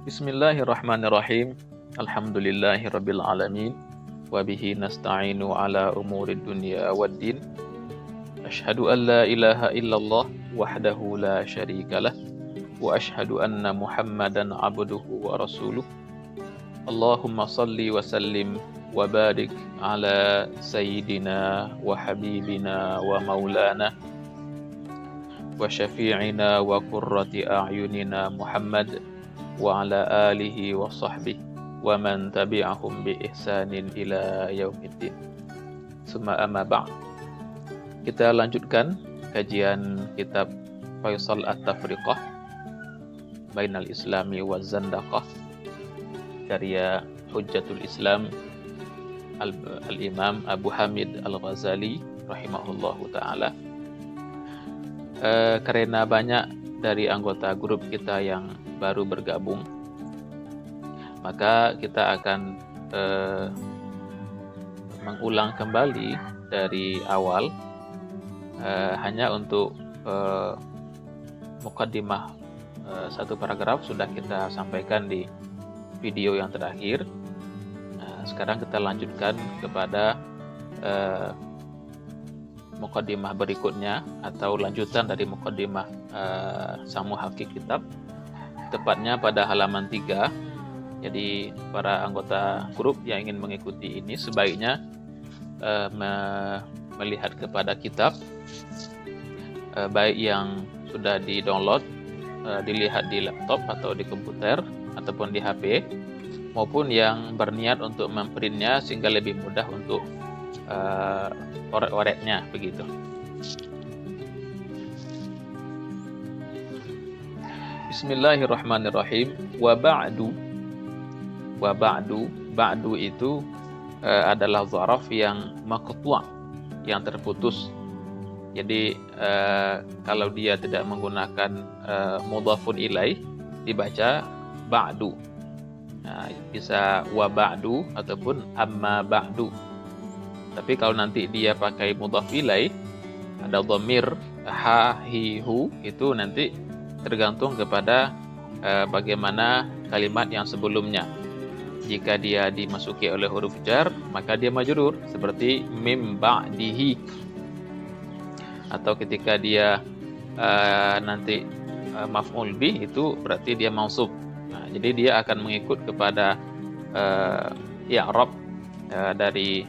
Bismillahirrahmanirrahim. Alhamdulillahirabbil alamin. Wa bihi nasta'inu ala umurid dunya waddin. Asyhadu an la ilaha illallah wahdahu la syarikalah wa asyhadu anna Muhammadan abduhu wa rasuluh. Allahumma salli wa sallim wa barik ala sayyidina wa habibina wa maulana wa syafi'ina wa qurrati a'yunina Muhammad wa ala alihi wa sahbihi wa man tabi'ahum bi ihsanin ila yaumiddin. Summa amma ba'd. Kita lanjutkan kajian kitab Faisal At-Tafriqah Bainal Islami wa Zandaqah karya Hujjatul Islam Al-Imam Abu Hamid Al-Ghazali rahimahullahu ta'ala. Karena banyak dari anggota grup kita yang baru bergabung, maka kita akan mengulang kembali dari awal, hanya untuk mukaddimah satu paragraf sudah kita sampaikan di video yang terakhir. Sekarang kita lanjutkan kepada mukaddimah berikutnya atau lanjutan dari mukaddimah sang muhaqqiq kitab, tepatnya pada halaman 3. Jadi para anggota grup yang ingin mengikuti ini sebaiknya melihat kepada kitab, baik yang sudah di-download, dilihat di laptop atau di komputer ataupun di HP, maupun yang berniat untuk memprintnya sehingga lebih mudah untuk oret-oretnya begitu. Bismillahirrahmanirrahim. Wa ba'du. Ba'du itu adalah zaraf yang maqtu', yang terputus. Jadi kalau dia tidak menggunakan mudhafun ilaih, dibaca ba'du. Bisa wa ba'du ataupun amma ba'du. Tapi kalau nanti dia pakai mudhaf ilaih, ada dhamir ha, hi, hu, itu nanti tergantung kepada bagaimana kalimat yang sebelumnya. Jika dia dimasuki oleh huruf jar, maka dia majrur seperti mim ba'dihi. Atau ketika dia nanti maf'ul bih, itu berarti dia mausuf. Jadi dia akan mengikut kepada i'rab dari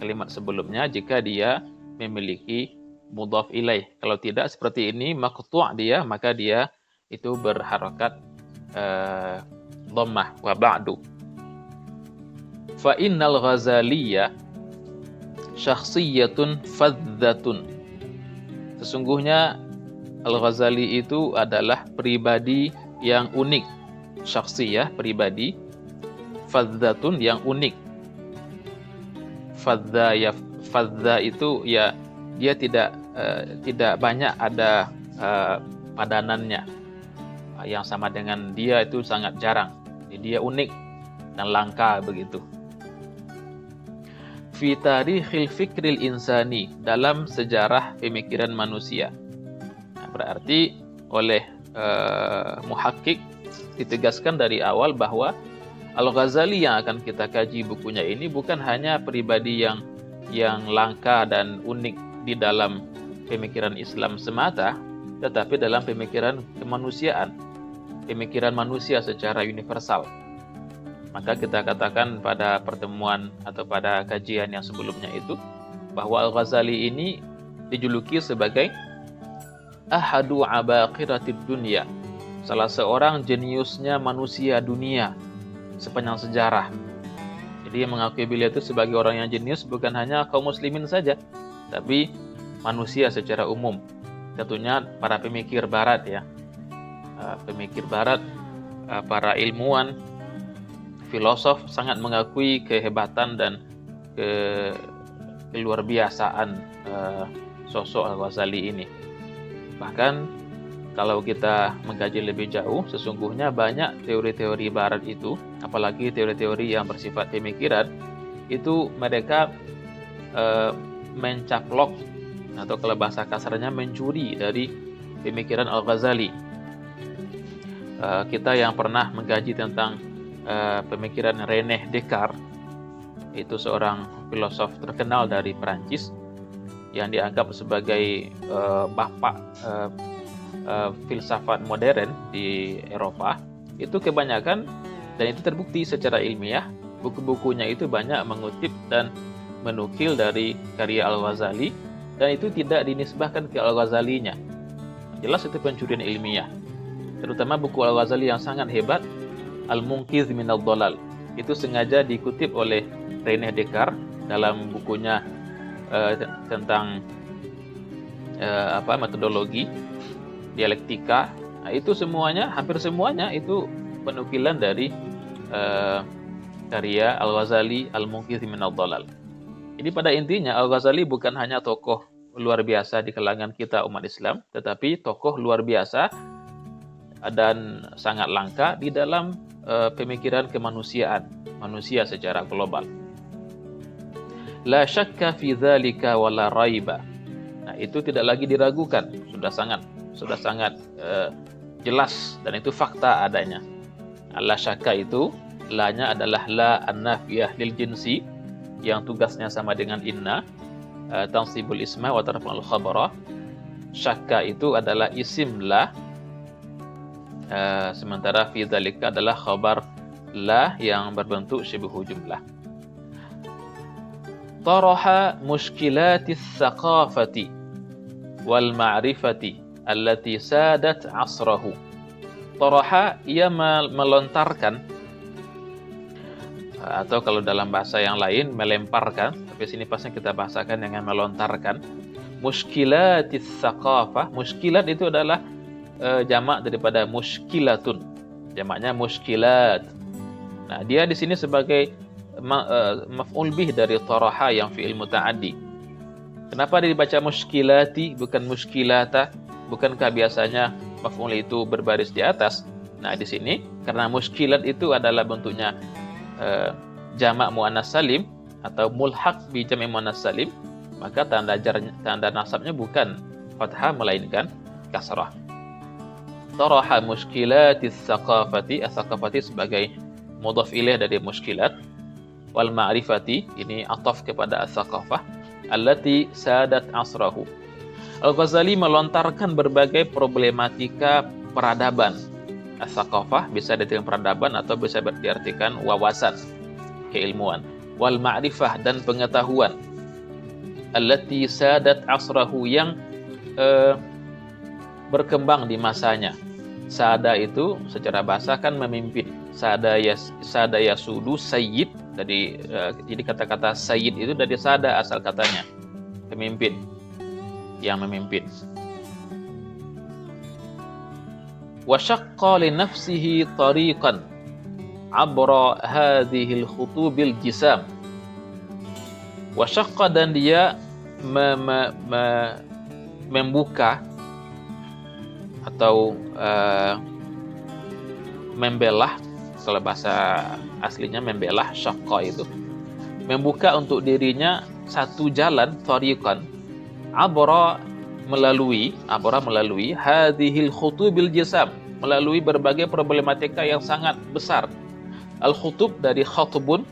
kalimat sebelumnya jika dia memiliki mudhaf ilaih. Kalau tidak seperti ini, maqtu' dia, maka dia itu berharakat dhammah. Wa ba'du. Fa innal Ghazaliyya syakhsiyatun fadzatun. Sesungguhnya Al-Ghazali itu adalah pribadi yang unik. Syakhsiyah, pribadi. Fadzatun, yang unik. Fadza itu ya dia tidak banyak ada padanannya. Yang sama dengan dia itu sangat jarang. Jadi dia unik dan langka begitu. Fi tarikhil fikril insani, dalam sejarah pemikiran manusia. Berarti oleh muhaqqiq ditegaskan dari awal bahwa Al-Ghazali yang akan kita kaji bukunya ini bukan hanya pribadi yang langka dan unik di dalam pemikiran Islam semata, tetapi dalam pemikiran kemanusiaan, pemikiran manusia secara universal. Maka kita katakan pada pertemuan atau pada kajian yang sebelumnya itu, bahwa Al-Ghazali ini dijuluki sebagai ahadu abaqiratid dunya, salah seorang jeniusnya manusia dunia sepanjang sejarah. Jadi yang mengakui beliau itu sebagai orang yang jenius bukan hanya kaum muslimin saja, tapi manusia secara umum. Tentunya para pemikir barat ya. Pemikir barat, para ilmuwan, filosof sangat mengakui kehebatan dan keluar biasaan sosok Al-Ghazali ini. Bahkan kalau kita mengkaji lebih jauh, sesungguhnya banyak teori-teori barat itu, apalagi teori-teori yang bersifat pemikiran, itu mereka mencaplok, atau kalau bahasa kasarnya mencuri dari pemikiran Al-Ghazali. Kita yang pernah mengkaji tentang pemikiran René Descartes, itu seorang filosof terkenal dari Perancis yang dianggap sebagai bapak filsafat modern di Eropa. Itu kebanyakan, dan itu terbukti secara ilmiah, buku-bukunya itu banyak mengutip dan menukil dari karya Al-Ghazali, dan itu tidak dinisbahkan ke Al-Ghazalinya. Jelas itu pencurian ilmiah. Terutama buku Al-Ghazali yang sangat hebat, Al-Munqidh Minadh Dhalal, itu sengaja dikutip oleh René Descartes dalam bukunya tentang metodologi dialektika. Nah, itu semuanya, hampir semuanya itu penukilan dari karya Al-Ghazali, Al-Munqidh Minadh Dhalal. Jadi pada intinya Al-Ghazali bukan hanya tokoh luar biasa di kalangan kita umat Islam, tetapi tokoh luar biasa dan sangat langka di dalam pemikiran kemanusiaan, manusia secara global. La syakka fi dzalika wala raiba. Nah, itu tidak lagi diragukan, sudah sangat jelas, dan itu fakta adanya. La syakka itu, la-nya adalah la an-nafiyah lil jinsi yang tugasnya sama dengan inna, tansibul isma wa tarfa'ul khabara. Syakka itu adalah isim la, sementara fi dzalika adalah khabar la yang berbentuk syibhu jumlah. Taraha mushkilatis tsaqafati wal ma'rifati allati sadat asrahu. Taraha, ia melontarkan, atau kalau dalam bahasa yang lain melemparkan, tapi sini pasnya kita bahasakan dengan melontarkan. Mushkilatis tsaqafah, mushkilat itu adalah jamak daripada mushkilatun, jamaknya mushkilat. Nah, dia di sini sebagai maf'ul bih dari taraha yang fi'il muta'addi. Kenapa dia dibaca mushkilati bukan mushkilata? Bukankah biasanya maf'ul itu berbaris di atas? Nah, di sini karena mushkilat itu adalah bentuknya jamak muannas salim atau mulhaq bi jami' muannas salim, maka tanda nasabnya bukan fathah melainkan kasrah. Taraha mushkilatis tsaqafati, as-tsaqafati sebagai mudhaf ilaih dari mushkilat, wal ma'rifati ini ataf kepada as-tsaqafah, allati sadat asrahu. Al-Ghazali melontarkan berbagai problematika peradaban. As-tsaqafah bisa diartikan peradaban atau bisa diartikan wawasan, keilmuan. Wal ma'rifah, dan pengetahuan. Allati sadat asrahu, yang berkembang di masanya. Sada itu secara bahasa kan memimpin. Sada yasudu sayyid, jadi kata-kata sayyid itu dari sada asal katanya, pemimpin, yang memimpin. Wa syaqqa li nafsihi tariqan abra hadhil khutubil jisam. Wa syaqqa, dan dia membuka atau membelah, kalau bahasa aslinya membelah, syaqqa itu membuka untuk dirinya satu jalan, tariqan, abra melalui hadhil khutubil jisam, melalui berbagai problematika yang sangat besar. Al khutub dari khatubun,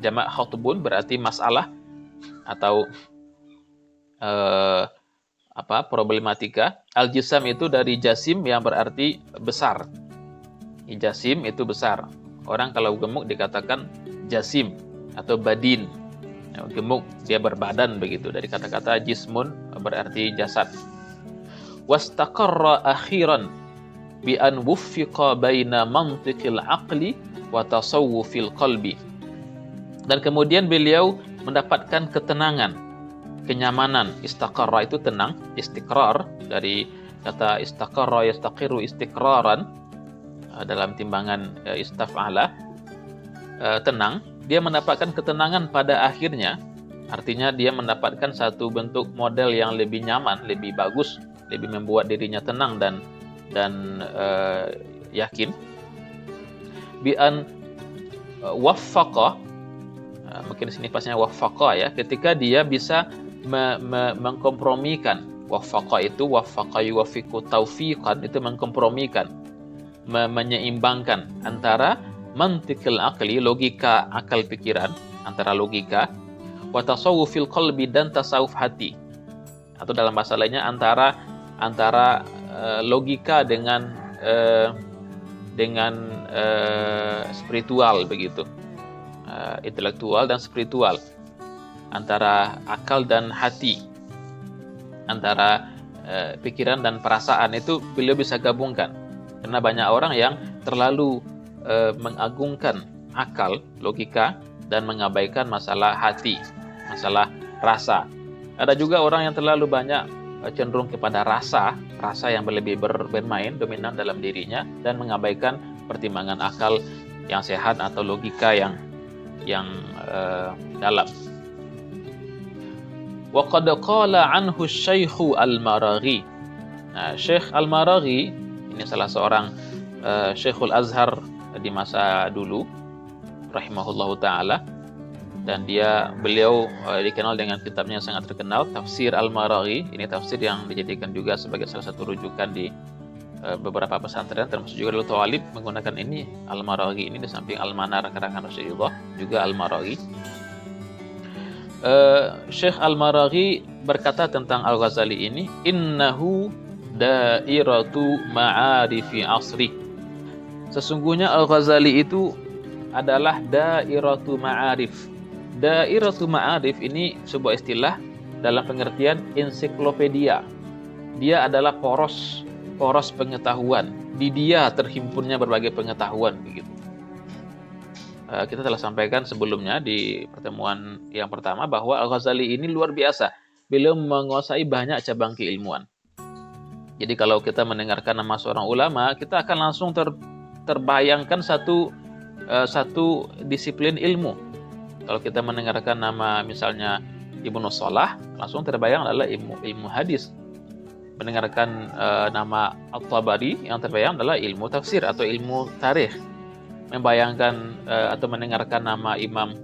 jamak khatubun berarti masalah atau problematika. Al jisam itu dari jasim yang berarti besar. Jasim itu besar. Orang kalau gemuk dikatakan jasim atau badin. Gemuk, dia berbadan begitu. Dari kata-kata jismun berarti jasad. Wastaqarra akhiran bi an wuffiqa baina mantiqil aqli wa tasawwufil qalbi. Dan kemudian beliau mendapatkan ketenangan, kenyamanan. Istaqarra itu tenang, istiqrar dari kata istaqarra yastaqiru istiqraran dalam timbangan istaf'ala, tenang. Dia mendapatkan ketenangan pada akhirnya, artinya dia mendapatkan satu bentuk model yang lebih nyaman, lebih bagus, lebih membuat dirinya tenang dan yakin. Bi'an waffaqa, mungkin sini pasnya waffaqa ya, ketika dia bisa mengkompromikan. Waffaqa itu waffaqa yuwaffiqu taufiqan, itu mengkompromikan, menyeimbangkan antara mantiqil aqli, logika akal pikiran, antara logika, wa tasawufil qalbi, dan tasawuf hati. Atau dalam bahasa lainnya antara logika dengan spiritual begitu. Intelektual dan spiritual, antara akal dan hati, antara pikiran dan perasaan, itu beliau bisa gabungkan. Karena banyak orang yang terlalu mengagungkan akal, logika, dan mengabaikan masalah hati, masalah rasa. Ada juga orang yang terlalu banyak cenderung kepada rasa yang lebih bermain dominan dalam dirinya, dan mengabaikan pertimbangan akal yang sehat atau logika yang dalam. Wa qad qala anhu Syekh Al-Maraghi. Nah, Syekh Al-Maraghi ini salah seorang Syekhul Azhar di masa dulu, rahimahullahu taala, dan beliau dikenal dengan kitabnya yang sangat terkenal, Tafsir Al-Maraghi. Ini tafsir yang dijadikan juga sebagai salah satu rujukan di beberapa pesantren, termasuk juga Dulu Tawalib menggunakan ini, Al-Maraghi ini, di samping Al-Manar karangan Rasulullah, juga Al-Maraghi. Syekh Al-Maraghi berkata tentang Al-Ghazali ini, innahu dairatu ma'arifi asri. Sesungguhnya Al-Ghazali itu adalah dairatu ma'arif. Dairatu ma'arif ini sebuah istilah dalam pengertian ensiklopedia. Dia adalah poros pengetahuan. Di dia terhimpunnya berbagai pengetahuan begitu. Kita telah sampaikan sebelumnya di pertemuan yang pertama bahwa Al-Ghazali ini luar biasa. Beliau menguasai banyak cabang keilmuan. Jadi kalau kita mendengarkan nama seorang ulama, kita akan langsung terbayangkan satu disiplin ilmu. Kalau kita mendengarkan nama misalnya Ibnu Shalah, langsung terbayang adalah ilmu hadis. Mendengarkan nama At-Tabari, yang terbayang adalah ilmu tafsir atau ilmu tarikh. Membayangkan atau mendengarkan nama Imam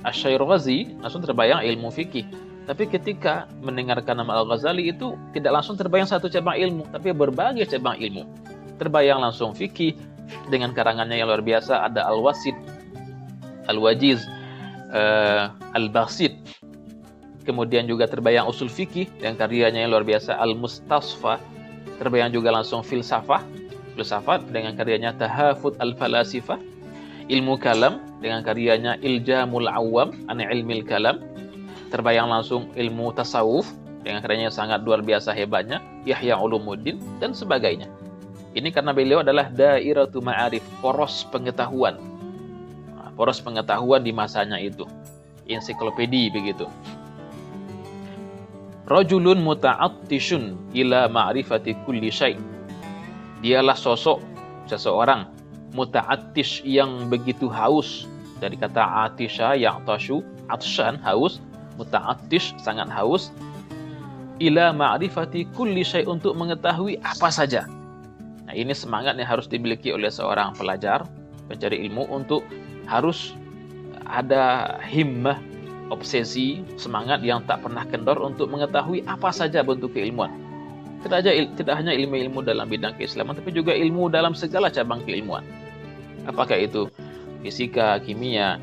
Asy-Syairghazi, langsung terbayang ilmu fikih. Tapi ketika mendengarkan nama Al-Ghazali, itu tidak langsung terbayang satu cabang ilmu, tapi berbagai cabang ilmu. Terbayang langsung fikih dengan karangannya yang luar biasa, ada Al-Wasit, Al-Wajiz, Al-Basit. Kemudian juga terbayang usul fikih dengan karyanya yang luar biasa, Al-Mustasfa. Terbayang juga langsung filsafat dengan karyanya Tahafut Al-Falasifah. Ilmu kalam dengan karyanya Iljamul Awam an Ilmil Kalam. Terbayang langsung ilmu tasawuf dengan karyanya sangat luar biasa hebatnya, Ihya Ulumuddin, dan sebagainya. Ini karena beliau adalah dairatu ma'arif, poros pengetahuan. Poros pengetahuan di masanya itu. Ensiklopedi begitu. Rajulun muta'attishun ila ma'rifati kulli syai'. Dialah sosok seseorang muta'attish yang begitu haus. Dari kata atisha ya'tashu, atshan, haus. Muta'attish, sangat haus. Ila ma'rifati kulli syai', untuk mengetahui apa saja. Nah, ini semangat yang harus dimiliki oleh seorang pelajar, pencari ilmu, untuk harus ada himmah, obsesi, semangat yang tak pernah kendor untuk mengetahui apa saja bentuk keilmuan. Tidak hanya ilmu-ilmu dalam bidang keislaman, tapi juga ilmu dalam segala cabang keilmuan. Apakah itu fisika, kimia,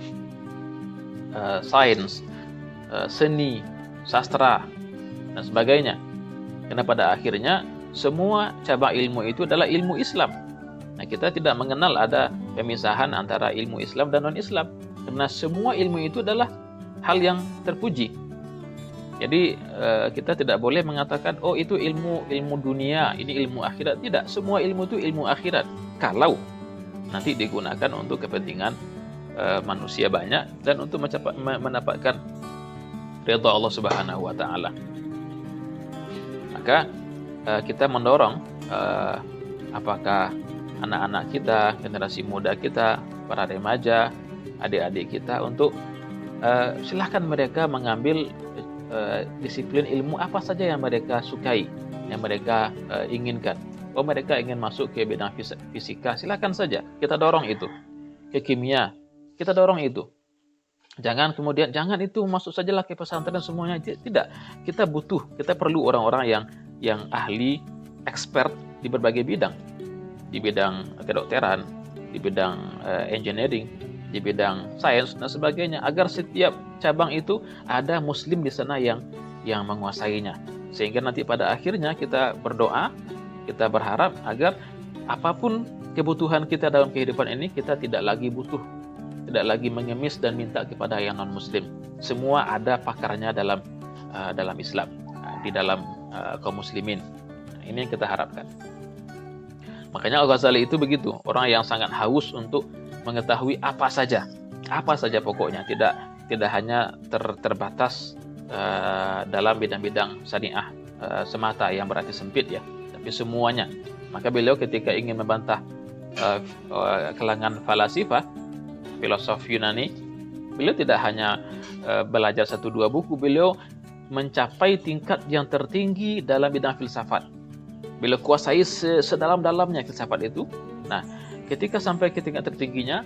sains, seni, sastra, dan sebagainya. Karena pada akhirnya semua cabang ilmu itu adalah ilmu Islam. Nah, kita tidak mengenal ada pemisahan antara ilmu Islam dan non-Islam. Karena semua ilmu itu adalah hal yang terpuji. Jadi kita tidak boleh mengatakan, oh itu ilmu dunia, ini ilmu akhirat. Tidak, semua ilmu itu ilmu akhirat. Kalau nanti digunakan untuk kepentingan manusia banyak dan untuk mendapatkan ridha Allah Subhanahu wa taala. Maka kita mendorong apakah anak-anak kita, generasi muda kita, para remaja, adik-adik kita untuk silahkan mereka mengambil disiplin ilmu apa saja yang mereka sukai, yang mereka inginkan. Oh, mereka ingin masuk ke bidang fisika, silahkan saja, kita dorong itu. Ke kimia, kita dorong itu. Jangan itu masuk sajalah ke pesantren semuanya. Tidak, kita perlu orang-orang yang ahli expert di berbagai bidang, di bidang kedokteran, di bidang engineering, di bidang sains dan sebagainya, agar setiap cabang itu ada muslim di sana yang menguasainya. Sehingga nanti pada akhirnya kita berdoa, kita berharap agar apapun kebutuhan kita dalam kehidupan ini, kita tidak lagi butuh, tidak lagi mengemis dan minta kepada yang non-muslim. Semua ada pakarnya dalam Islam, di dalam kaum muslimin. Ini yang kita harapkan. Makanya Al-Ghazali itu begitu, orang yang sangat haus untuk mengetahui apa saja pokoknya, tidak hanya terbatas dalam bidang-bidang syariah semata yang berarti sempit ya, tapi semuanya. Maka beliau ketika ingin membantah kalangan falasifah, filosof Yunani, beliau tidak hanya belajar 1-2 buku, beliau mencapai tingkat yang tertinggi dalam bidang filsafat. Beliau kuasai sedalam-dalamnya filsafat itu. Nah, ketika sampai ke tingkat tertingginya,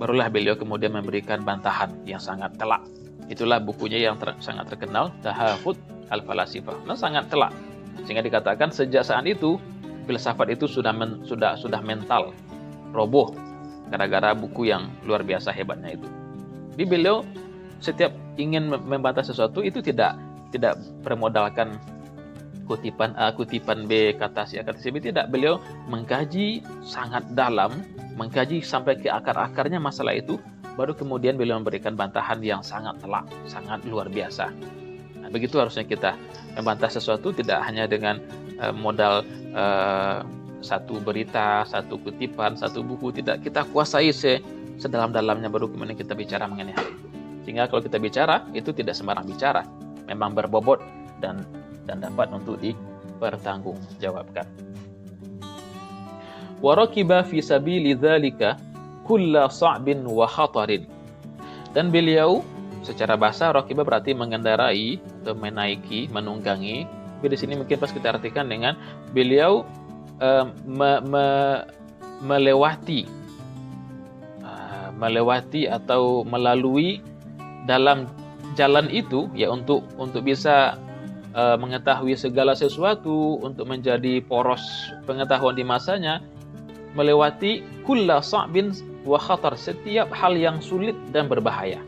barulah beliau kemudian memberikan bantahan yang sangat telak. Itulah bukunya yang sangat terkenal, Tahafut al-Falasifah. Nah, sangat telak. Sehingga dikatakan sejak saat itu filsafat itu sudah mental, roboh gara-gara buku yang luar biasa hebatnya itu. Jadi beliau setiap ingin membantah sesuatu itu tidak bermodalkan kutipan A, kutipan B, kata si A, kata si B, tidak. Beliau mengkaji sangat dalam, mengkaji sampai ke akar-akarnya masalah itu, baru kemudian beliau memberikan bantahan yang sangat telak, sangat luar biasa. Nah, begitu harusnya kita membantah sesuatu, tidak hanya dengan modal satu berita, satu kutipan, satu buku, tidak. Kita kuasai sedalam-dalamnya, baru kemudian kita bicara mengenai hal itu. Sehingga kalau kita bicara, itu tidak sembarang bicara, memang berbobot dan dapat untuk dipertanggungjawabkan. Wa raqiba fi sabili dzalika kulla sa'bin wa khatarin. Dan beliau secara bahasa raqiba berarti mengendarai atau menaiki, menunggangi. Tapi di sini mungkin pas kita artikan dengan beliau melewati atau melalui dalam jalan itu ya, untuk bisa mengetahui segala sesuatu, untuk menjadi poros pengetahuan di masanya, melewati kulla sa'bin wa khatar, setiap hal yang sulit dan berbahaya.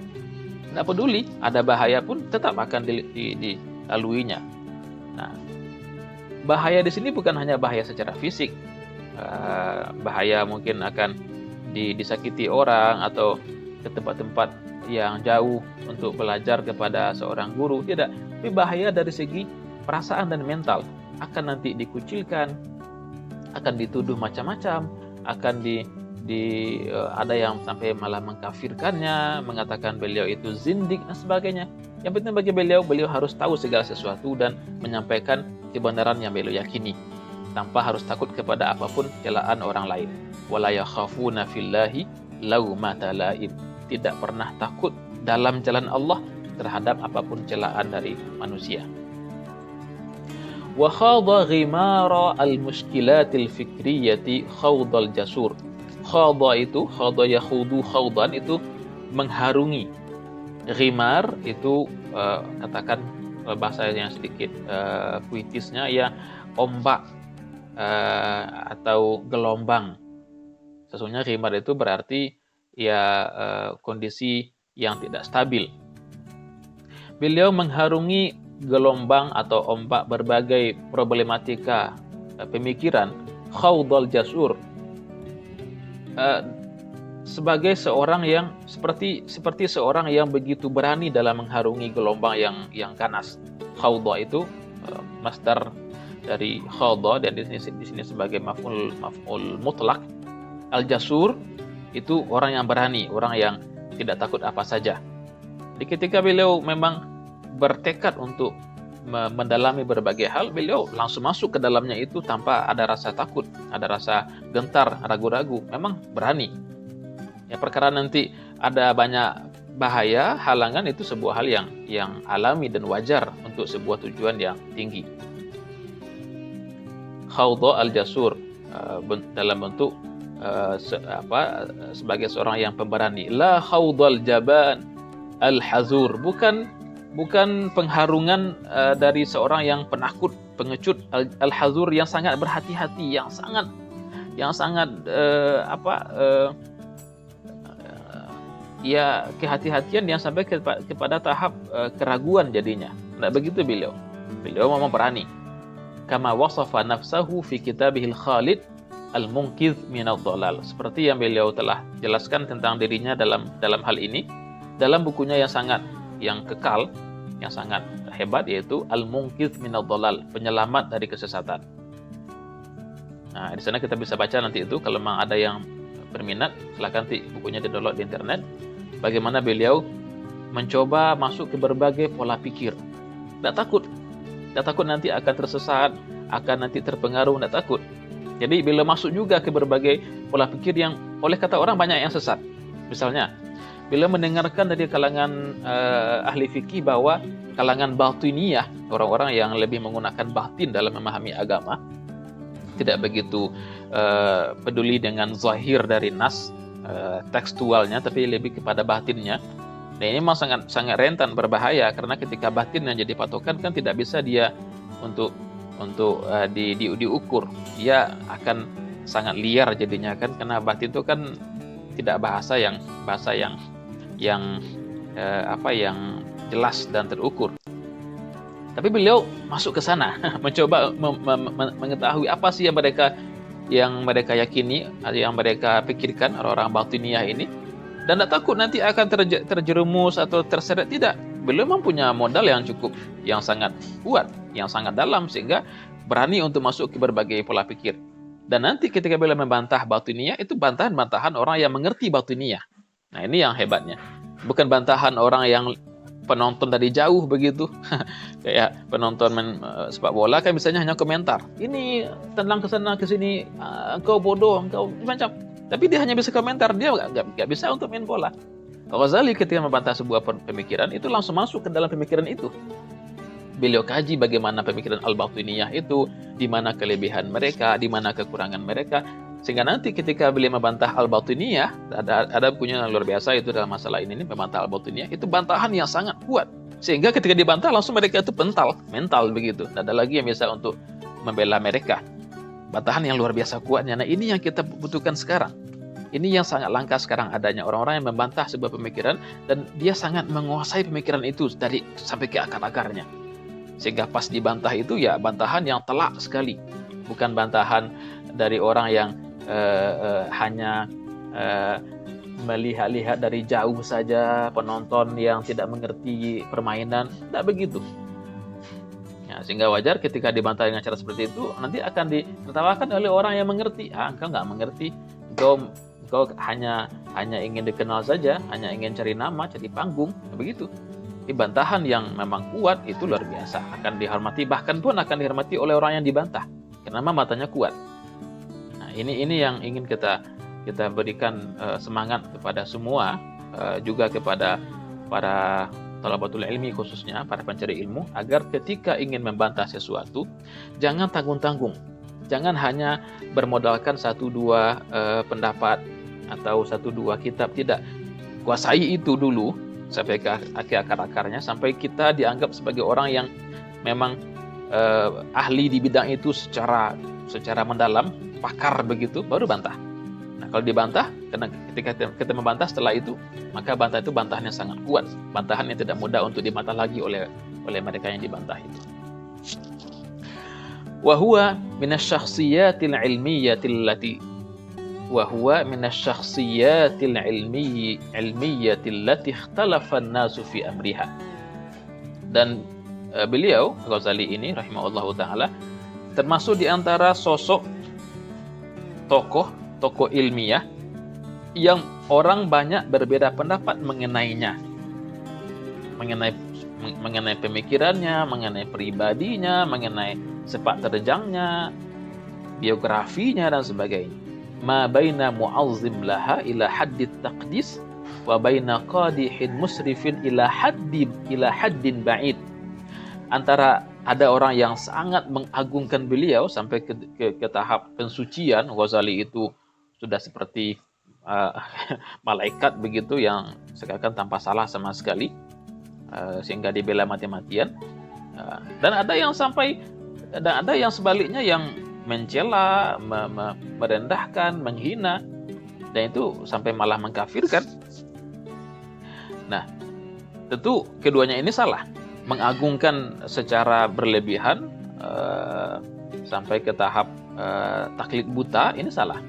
Tidak peduli, ada bahaya pun tetap akan dilaluinya. Nah, bahaya di sini bukan hanya bahaya secara fisik, bahaya mungkin akan disakiti orang atau ke tempat-tempat yang jauh untuk belajar kepada seorang guru, tidak. Tapi bahaya dari segi perasaan dan mental, akan nanti dikucilkan, akan dituduh macam-macam, akan ada yang sampai malah mengkafirkannya, mengatakan beliau itu zindik dan sebagainya. Yang penting bagi beliau harus tahu segala sesuatu dan menyampaikan kebenaran yang beliau yakini, tanpa harus takut kepada apapun celaan orang lain. Wala yakhafuna fillahi laumata laim. Tidak pernah takut dalam jalan Allah terhadap apapun celaan dari manusia. Wa khadha ghimara al-mushkilatil fikriyati khawdal jasur. Khadha yakhudu khawdan itu mengharungi. Ghimar itu katakan bahasa yang sedikit puitisnya ya, ombak atau gelombang. Sesungguhnya ghimar itu berarti ya kondisi yang tidak stabil. Beliau mengharungi gelombang atau ombak berbagai problematika pemikiran, khawdal jasur, sebagai seorang yang seperti seorang yang begitu berani dalam mengharungi gelombang yang ganas. Khawda itu masdar dari khawda, dan di sini sebagai maf'ul mutlak. Al jasur itu orang yang berani, orang yang tidak takut apa saja. Jadi ketika beliau memang bertekad untuk mendalami berbagai hal, beliau langsung masuk ke dalamnya itu tanpa ada rasa takut, ada rasa gentar, ragu-ragu, memang berani. Ya, perkara nanti ada banyak bahaya, halangan, itu sebuah hal yang alami dan wajar untuk sebuah tujuan yang tinggi. Khawda al-jasur dalam bentuk sebagai seorang yang pemberani. La khawdal jaban al-hazur, bukan pengharungan dari seorang yang penakut pengecut, al-hazur yang sangat berhati-hati, yang sangat ya kehati-hatian yang sampai kepada tahap keraguan jadinya. Nah begitu beliau memang berani. Kama wasafa nafsahu fi kitabihil Khalid al-Munqidh minadh dhalal. Seperti yang beliau telah jelaskan tentang dirinya dalam hal ini dalam bukunya yang kekal, yang sangat hebat, yaitu Al-Munqidh minadh dhalal, penyelamat dari kesesatan. Nah, di sana kita bisa baca nanti itu, kalau memang ada yang berminat, silakan nanti bukunya di-download di internet. Bagaimana beliau mencoba masuk ke berbagai pola pikir. Tidak takut nanti akan tersesat, akan nanti terpengaruh, tidak takut. Jadi beliau masuk juga ke berbagai pola pikir yang oleh kata orang banyak yang sesat. Misalnya, beliau mendengarkan dari kalangan ahli fikih bahwa kalangan batiniyah, orang-orang yang lebih menggunakan batin dalam memahami agama, tidak begitu peduli dengan zahir dari nas tekstualnya, tapi lebih kepada batinnya. Nah, ini memang sangat rentan berbahaya, karena ketika batin yang jadi patokan kan tidak bisa dia untuk diukur. Dia akan sangat liar jadinya kan, karena batin itu kan tidak bahasa yang jelas dan terukur. Tapi beliau masuk ke sana, mencoba mengetahui apa sih yang mereka yakini, yang mereka pikirkan orang-orang batiniyah ini, dan tidak takut nanti akan terjerumus atau terseret. Tidak, beliau memang punya modal yang sangat kuat, yang sangat dalam, sehingga berani untuk masuk ke berbagai pola pikir. Dan nanti ketika beliau membantah batiniyah, itu bantahan orang yang mengerti batiniyah. Nah, ini yang hebatnya, bukan bantahan orang yang penonton dari jauh begitu. Kayak penonton sepak bola kan misalnya hanya komentar, ini tendang ke sana ke sini, engkau bodoh, engkau macam. Tapi dia hanya bisa komentar, dia nggak bisa untuk main bola. Ghazali ketika membantah sebuah pemikiran itu langsung masuk ke dalam pemikiran itu. Beliau kaji bagaimana pemikiran al-batiniyah itu, di mana kelebihan mereka, di mana kekurangan mereka, sehingga nanti ketika beliau membantah al-batiniyah, ada punya yang luar biasa itu dalam masalah ini, membantah al-batiniyah, itu bantahan yang sangat kuat, sehingga ketika dibantah langsung mereka itu mental begitu. Tidak ada lagi yang bisa untuk membela mereka. Bantahan yang luar biasa kuatnya. Nah, ini yang kita butuhkan sekarang. Ini yang sangat langka sekarang adanya, orang-orang yang membantah sebuah pemikiran dan dia sangat menguasai pemikiran itu sampai ke akar-akarnya. Sehingga pas dibantah itu ya bantahan yang telak sekali. Bukan bantahan dari orang yang hanya melihat-lihat dari jauh saja, penonton yang tidak mengerti permainan. Tidak begitu. Ya, sehingga wajar ketika dibantah dengan cara seperti itu, nanti akan ditertawakan oleh orang yang mengerti. Engkau nggak mengerti, engkau hanya ingin dikenal saja, hanya ingin cari nama, cari panggung, begitu. Bantahan yang memang kuat itu luar biasa, akan dihormati, bahkan pun akan dihormati oleh orang yang dibantah, karena matanya kuat. Nah, ini yang ingin kita berikan semangat kepada semua, juga kepada para talabatul ilmi, khususnya para pencari ilmu, agar ketika ingin membantah sesuatu jangan tanggung-tanggung, jangan hanya bermodalkan 1-2 pendapat atau 1-2 kitab. Tidak, kuasai itu dulu sampai ke akar-akarnya, sampai kita dianggap sebagai orang yang memang ahli di bidang itu secara mendalam, pakar begitu, baru bantah. Nah, kalau dibantah, karena ketika kita membantah setelah itu, maka bantah itu bantahannya sangat kuat, bantahan yang tidak mudah untuk dibantah lagi oleh mereka yang dibantah itu. Wa huwa minasy-syakhsiyatil ilmiyatil lati ikhtalafa an-nasu fi amriha. Dan beliau Ghazali ini rahimahullahu taala termasuk di antara sosok tokoh ilmiah yang orang banyak berbeda pendapat mengenainya, mengenai pemikirannya, mengenai pribadinya, mengenai sepak terjangnya, biografinya dan sebagainya. Ma baina mu'azzim laha ila haddit taqdis wa baina qadihin musrifin ila haddin ba'id. Antara ada orang yang sangat mengagungkan beliau sampai ke tahap pensucian. Ghazali itu sudah seperti malaikat begitu, yang seakan tanpa salah sama sekali, sehingga dibela mati-matian. Dan ada yang sampai Dan ada yang sebaliknya yang mencela, merendahkan, menghina, dan itu sampai malah mengkafirkan. Nah, tentu keduanya ini salah. Mengagungkan secara berlebihan sampai ke tahap taklid buta, ini salah.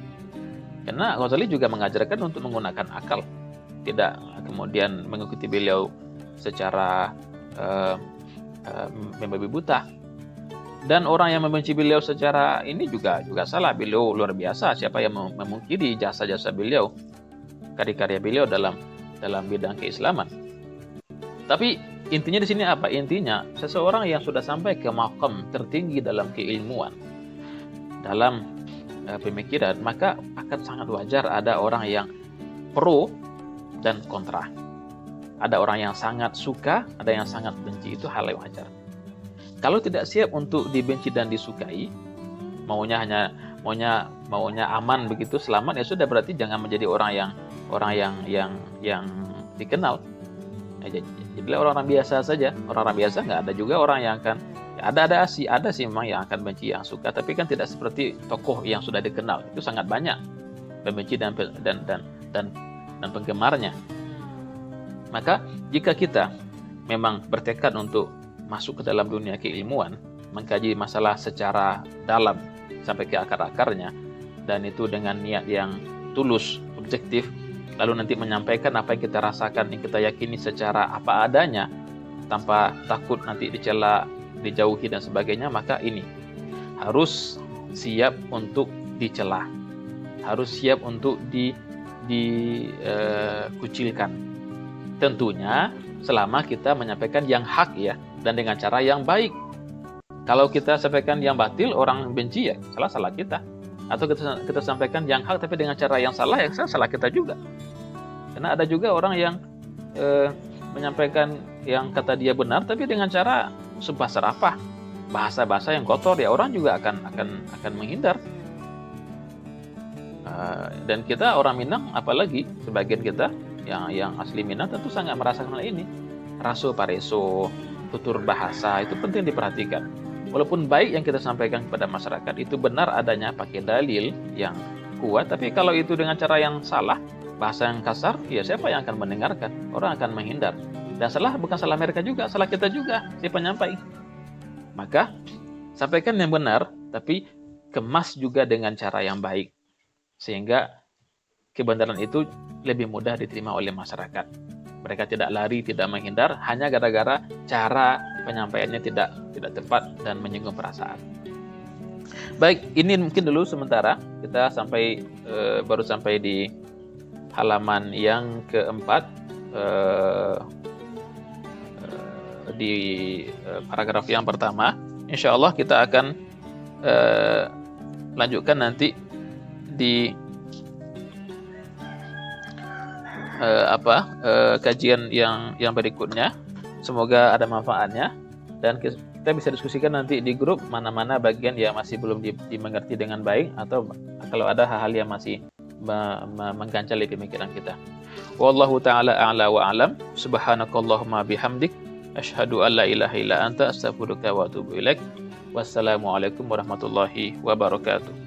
Karena Ghazali juga mengajarkan untuk menggunakan akal, tidak kemudian mengikuti beliau secara membabi buta. Dan orang yang membenci beliau secara ini juga salah. Beliau luar biasa. Siapa yang memungkiri jasa-jasa beliau, karya-karya beliau dalam bidang keislaman. Tapi intinya di sini apa? Intinya seseorang yang sudah sampai ke maqam tertinggi dalam keilmuan, dalam pemikiran, maka akan sangat wajar ada orang yang pro dan kontra. Ada orang yang sangat suka, ada yang sangat benci. Itu hal yang wajar. Kalau tidak siap untuk dibenci dan disukai, maunya aman begitu, selamat, ya sudah, berarti jangan menjadi orang yang dikenal. Ya, jadilah orang-orang biasa saja. Orang-orang biasa, nggak ada juga orang yang akan, ya ada sih memang yang akan benci, yang suka, tapi kan tidak seperti tokoh yang sudah dikenal. Itu sangat banyak pembenci dan penggemarnya. Maka jika kita memang bertekad untuk masuk ke dalam dunia keilmuan, mengkaji masalah secara dalam sampai ke akar-akarnya, dan itu dengan niat yang tulus, objektif, lalu nanti menyampaikan apa yang kita rasakan, yang kita yakini secara apa adanya, tanpa takut nanti dicela, dijauhi dan sebagainya, maka ini harus siap untuk dicela, harus siap untuk dikucilkan. Tentunya selama kita menyampaikan yang hak, ya, dan dengan cara yang baik. Kalau kita sampaikan yang batil, orang benci, ya salah kita. Atau kita sampaikan yang hak tapi dengan cara yang salah, ya salah kita juga. Karena ada juga orang yang menyampaikan yang kata dia benar tapi dengan cara sumpah serapah, bahasa-bahasa yang kotor, ya orang juga akan menghindar. Dan kita orang Minang, apalagi sebagian kita yang asli Minang, tentu sangat merasakan hal ini. Raso pareso, tutur bahasa itu penting diperhatikan. Walaupun baik yang kita sampaikan kepada masyarakat itu benar adanya pakai dalil yang kuat, tapi kalau itu dengan cara yang salah, bahasa yang kasar, ya siapa yang akan mendengarkan? Orang akan menghindar. Dan salah bukan salah mereka juga, salah kita juga, si penyampai. Maka sampaikan yang benar, tapi kemas juga dengan cara yang baik, sehingga kebenaran itu lebih mudah diterima oleh masyarakat. Mereka tidak lari, tidak menghindar, hanya gara-gara cara penyampaiannya tidak tepat dan menyinggung perasaan. Baik, ini mungkin dulu sementara. Kita baru sampai di halaman yang keempat, di paragraf yang pertama. Insya Allah kita akan lanjutkan nanti di kajian yang berikutnya. Semoga ada manfaatnya dan kita bisa diskusikan nanti di grup mana-mana bagian yang masih belum dimengerti dengan baik, atau kalau ada hal-hal yang masih mengganjal di pemikiran kita. Wallahu ta'ala a'la wa a'lam. Subhanakallahumma bihamdik, asyhadu an la ilaha illa anta, astaghfiruka wa atubu ilaik. Wassalamualaikum warahmatullahi wabarakatuh.